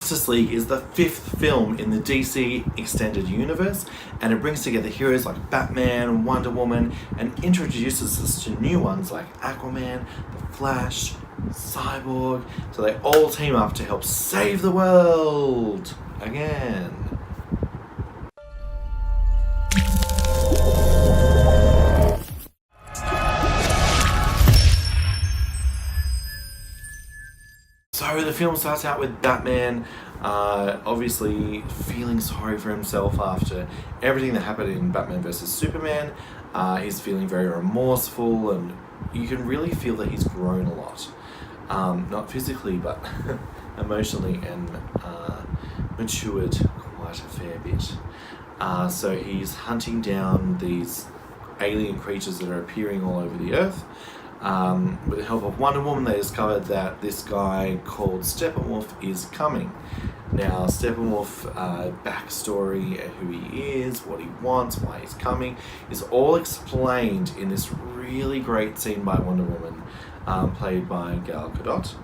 Justice League is the 5th film in the DC Extended Universe, and it brings together heroes like Batman, Wonder Woman, and introduces us to new ones like Aquaman, The Flash, Cyborg, so they all team up to help save the world again. So the film starts out with Batman obviously feeling sorry for himself after everything that happened in Batman vs Superman. He's feeling very remorseful, and you can really feel that he's grown a lot. Not physically, but emotionally, and matured quite a fair bit. So he's hunting down these alien creatures that are appearing all over the earth. With the help of Wonder Woman, they discovered that this guy called Steppenwolf is coming. Now, Steppenwolf backstory, who he is, what he wants, why he's coming, is all explained in this really great scene by Wonder Woman, played by Gal Gadot,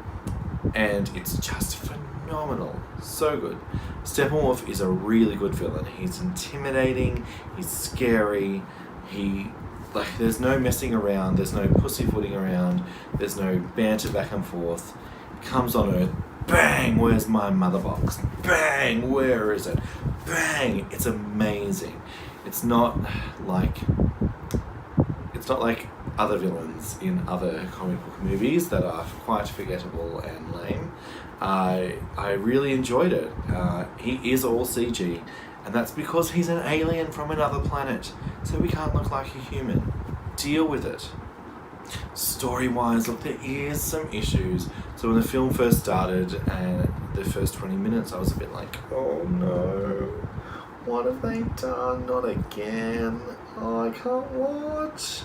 and it's just phenomenal, so good. Steppenwolf is a really good villain. He's intimidating, he's scary, there's no messing around, there's no pussyfooting around, there's no banter back and forth. He comes on Earth, bang, where's my mother box? Bang, where is it? Bang, it's amazing. It's not like other villains in other comic book movies that are quite forgettable and lame. I really enjoyed it. He is all CG. And that's because he's an alien from another planet, so we can't look like a human. Deal with it. Story-wise, look, there is some issues. So when the film first started, and the first 20 minutes, I was a bit like, oh no, what have they done? Not again. Oh, I can't watch.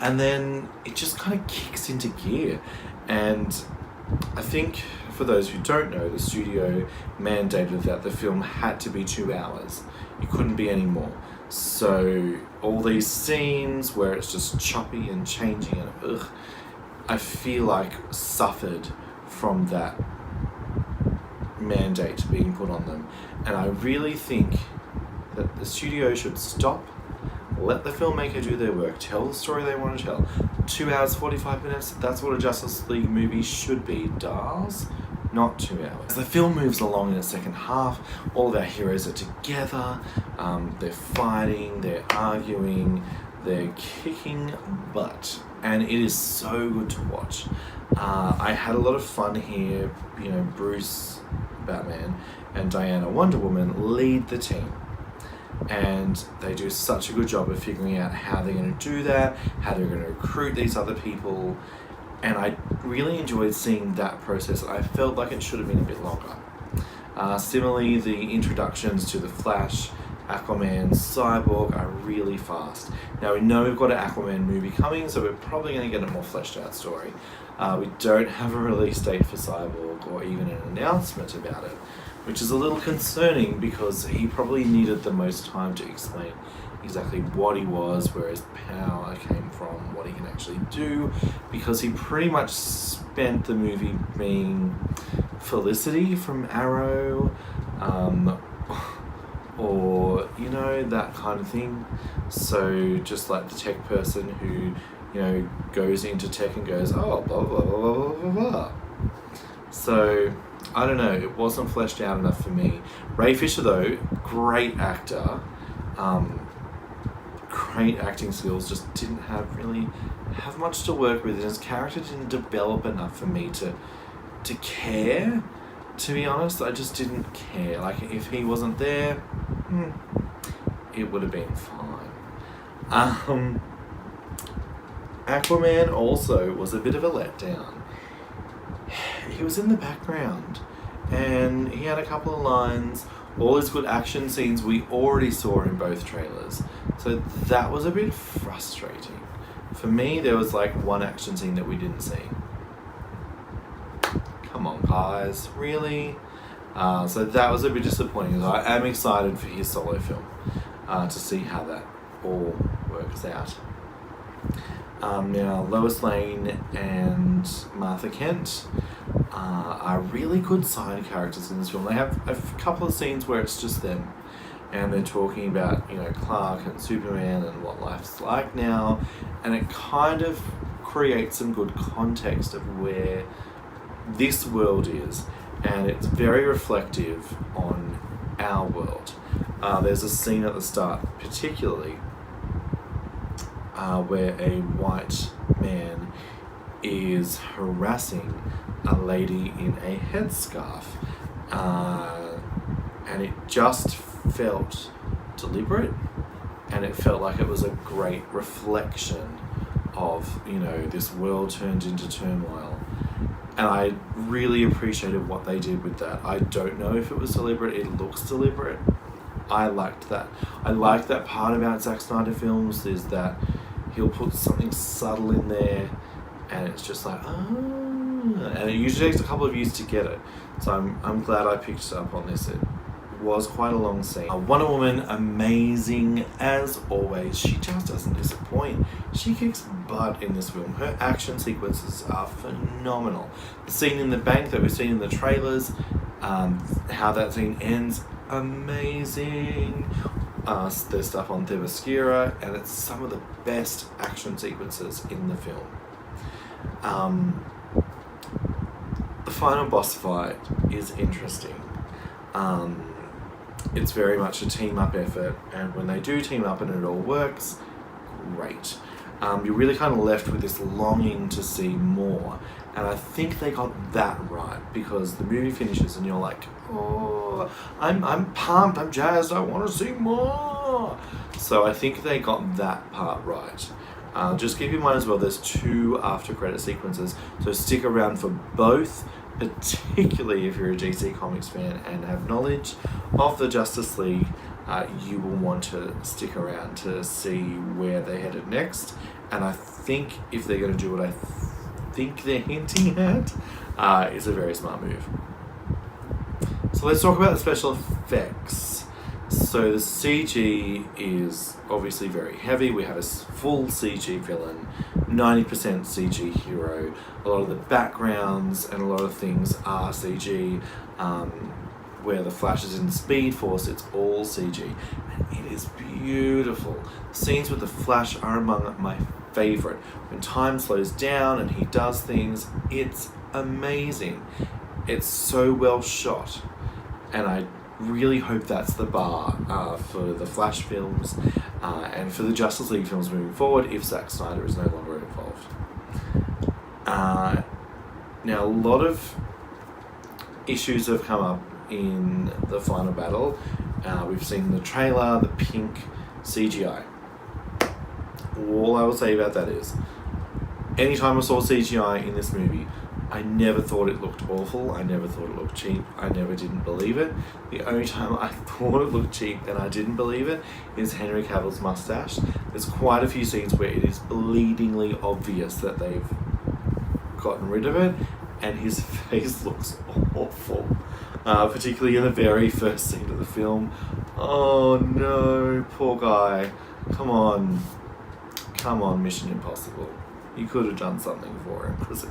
And then it just kind of kicks into gear. And I think, for those who don't know, the studio mandated that the film had to be 2 hours. It couldn't be any more. So all these scenes where it's just choppy and changing and I feel like suffered from that mandate being put on them. And I really think that the studio should stop, let the filmmaker do their work, tell the story they want to tell. 2 hours, 45 minutes, that's what a Justice League movie should be, darls. Not 2 hours. As the film moves along in the second half, all of our heroes are together, they're fighting, they're arguing, they're kicking butt, and it is so good to watch. I had a lot of fun here. Bruce, Batman, and Diana, Wonder Woman, lead the team. And they do such a good job of figuring out how they're going to do that, how they're going to recruit these other people, and I really enjoyed seeing that process. I felt like it should have been a bit longer. Similarly, the introductions to The Flash, Aquaman, Cyborg are really fast. Now we know we've got an Aquaman movie coming, so we're probably going to get a more fleshed out story. We don't have a release date for Cyborg or even an announcement about it, which is a little concerning because he probably needed the most time to explain exactly what he was, where his power came from, what he can actually do, because he pretty much spent the movie being Felicity from Arrow, or that kind of thing. So just like the tech person who goes into tech and goes, oh, blah blah blah blah blah blah. So I don't know, it wasn't fleshed out enough for me. Ray Fisher though, great actor, great acting skills, just didn't really have much to work with, and his character didn't develop enough for me to care. To be honest, I just didn't care. Like, if he wasn't there, it would have been fine. Aquaman also was a bit of a letdown. He was in the background, and he had a couple of lines. All his good action scenes we already saw in both trailers, so that was a bit frustrating. For me, there was like one action scene that we didn't see. Come on, guys, really? So that was a bit disappointing. I am excited for his solo film to see how that all works out. Now, Lois Lane and Martha Kent are really good side characters in this film. They have a couple of scenes where it's just them, and they're talking about, you know, Clark and Superman and what life's like now, and it kind of creates some good context of where this world is, and it's very reflective on our world. There's a scene at the start, particularly, where a white man is harassing a lady in a headscarf, and it just felt deliberate, and it felt like it was a great reflection of, you know, this world turned into turmoil. And I really appreciated what they did with that. I don't know if it was deliberate. It looks deliberate. I liked that. I like that part about Zack Snyder films, is that he'll put something subtle in there, and it's just like, and it usually takes a couple of years to get it. So I'm glad I picked up on this. It was quite a long scene. Wonder Woman, amazing as always. She just doesn't disappoint. She kicks butt in this film. Her action sequences are phenomenal. The scene in the bank that we've seen in the trailers, how that scene ends, amazing. There's stuff on Themyscira, and it's some of the best action sequences in the film. The final boss fight is interesting. It's very much a team-up effort, and when they do team up and it all works, great. You're really kind of left with this longing to see more, and I think they got that right, because the movie finishes and you're like, oh, I'm pumped, I'm jazzed, I want to see more. So I think they got that part right. Just keep in mind as well, there's 2 after-credit sequences, so stick around for both, particularly if you're a DC Comics fan and have knowledge of the Justice League. You will want to stick around to see where they're headed next, and I think if they're going to do what I think they're hinting at, it's a very smart move. So let's talk about the special effects. So the CG is obviously very heavy. We have a full CG villain, 90% CG hero. A lot of the backgrounds and a lot of things are CG. Where the Flash is in Speed Force, it's all CG, and it is beautiful. Scenes with the Flash are among my favourite. When time slows down and he does things, it's amazing. It's so well shot, and I really hope that's the bar for the Flash films and for the Justice League films moving forward if Zack Snyder is no longer involved. Now, a lot of issues have come up in the final battle. We've seen the trailer, the pink CGI. All I will say about that is, anytime I saw CGI in this movie, I never thought it looked awful, I never thought it looked cheap, I never didn't believe it. The only time I thought it looked cheap and I didn't believe it is Henry Cavill's mustache. There's quite a few scenes where it is bleedingly obvious that they've gotten rid of it, and his face looks awful. Particularly in the very first scene of the film. Oh no, poor guy. Come on, Mission Impossible. You could have done something for him, because it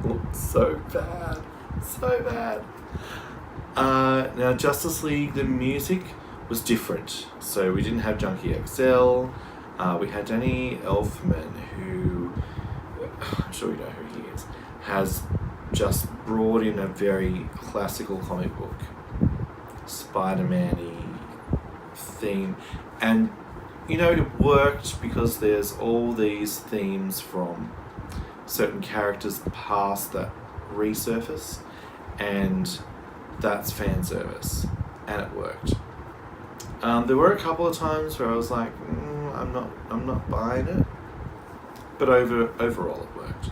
looked so bad. So bad. Now, Justice League, the music was different. So we didn't have Junkie XL. We had Danny Elfman, who, I'm sure you know who he is, has just brought in a very classical comic book, Spider-Man-y theme. And, you know, it worked because there's all these themes from certain characters past that resurface, and that's fan service, and it worked. There were a couple of times where I was like, I'm not buying it, but overall it worked.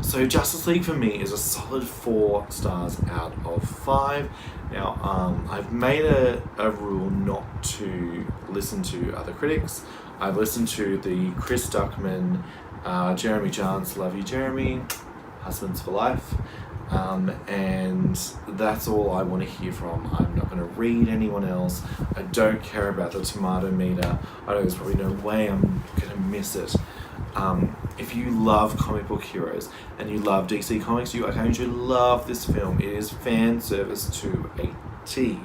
So Justice League for me is a solid 4 stars out of 5. Now, I've made a rule not to listen to other critics. I've listened to the Chris Duckman, Jeremy Jahns, love you Jeremy, Husbands for Life, and that's all I want to hear from. I'm not going to read anyone else. I don't care about the tomato meter. I know there's probably no way I'm going to miss it. If you love comic book heroes and you love DC Comics, you are going to love this film. It is fan service to a T.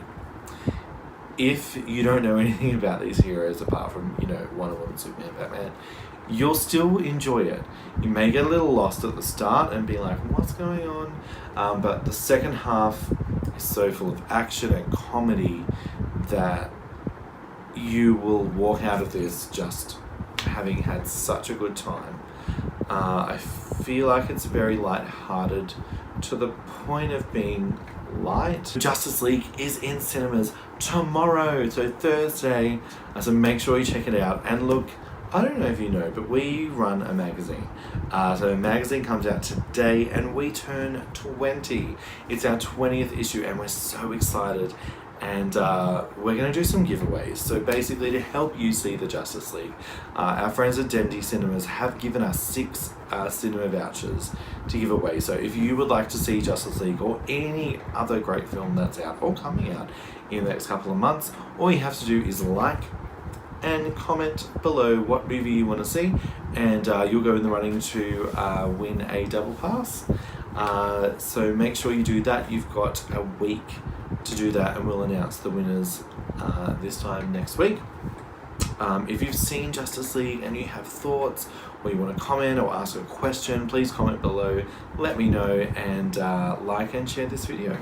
If you don't know anything about these heroes apart from, Wonder Woman, Superman, Batman, you'll still enjoy it. You may get a little lost at the start and be like, what's going on? But the second half is so full of action and comedy that you will walk out of this just having had such a good time. I feel like it's very light-hearted to the point of being light. Justice League is in cinemas tomorrow, so Thursday, so make sure you check it out. And look, I don't know if you know, but we run a magazine. So a magazine comes out today and we turn 20. It's our 20th issue and we're so excited. And we're going to do some giveaways. So basically, to help you see the Justice League, our friends at Dendy Cinemas have given us 6 cinema vouchers to give away. So if you would like to see Justice League or any other great film that's out or coming out in the next couple of months, all you have to do is like and comment below what movie you want to see, and you'll go in the running to win a double pass. So make sure you do that. You've got a week to do that, and we'll announce the winners this time next week. If you've seen Justice League and you have thoughts, or you want to comment or ask a question, please comment below, let me know, and like and share this video.